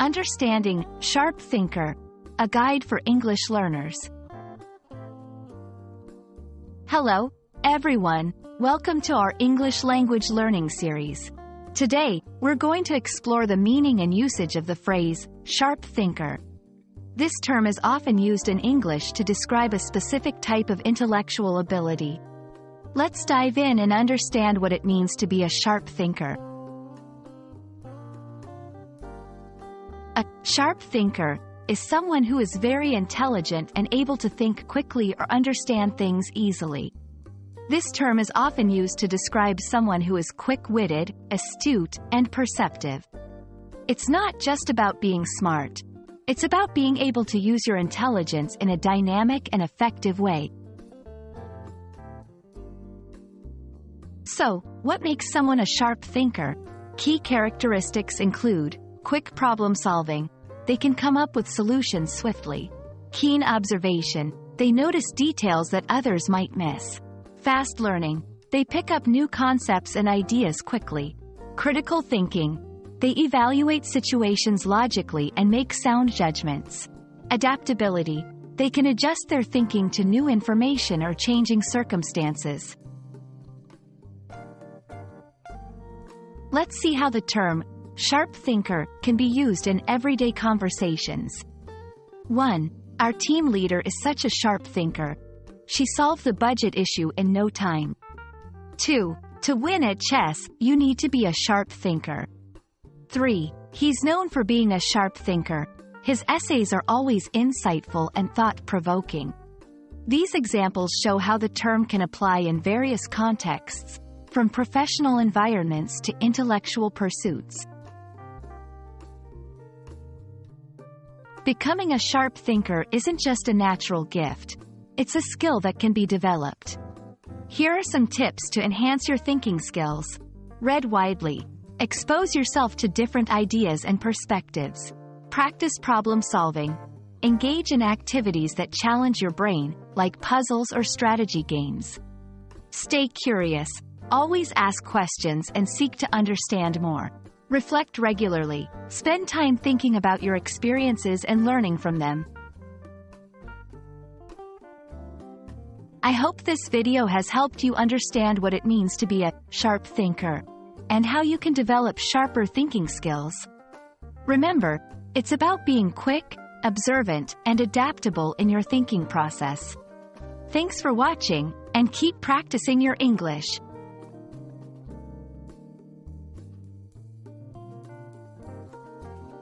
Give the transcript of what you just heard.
Understanding Sharp Thinker, a guide for English learners. Hello, everyone. Welcome to our English language learning series. Today, we're going to explore the meaning and usage of the phrase, sharp thinker. This term is often used in English to describe a specific type of intellectual ability. Let's dive in and understand what it means to be a sharp thinker. A sharp thinker is someone who is very intelligent and able to think quickly or understand things easily. This term is often used to describe someone who is quick-witted, astute, and perceptive. It's not just about being smart. It's about being able to use your intelligence in a dynamic and effective way. So, what makes someone a sharp thinker? Key characteristics include quick problem solving. They can come up with solutions swiftly. Keen observation. They notice details that others might miss. Fast learning. They pick up new concepts and ideas quickly. Critical thinking. They evaluate situations logically and make sound judgments. Adaptability. They can adjust their thinking to new information or changing circumstances. Let's see how the term sharp thinker can be used in everyday conversations. 1. Our team leader is such a sharp thinker. She solved the budget issue in no time. 2. To win at chess, you need to be a sharp thinker. 3. He's known for being a sharp thinker. His essays are always insightful and thought-provoking. These examples show how the term can apply in various contexts, from professional environments to intellectual pursuits. Becoming a sharp thinker isn't just a natural gift. It's a skill that can be developed. Here are some tips to enhance your thinking skills. Read widely. Expose yourself to different ideas and perspectives. Practice problem solving. Engage in activities that challenge your brain, like puzzles or strategy games. Stay curious. Always ask questions and seek to understand more. Reflect regularly. Spend time thinking about your experiences and learning from them. I hope this video has helped you understand what it means to be a sharp thinker, and how you can develop sharper thinking skills. Remember, it's about being quick, observant, and adaptable in your thinking process. Thanks for watching, and keep practicing your English.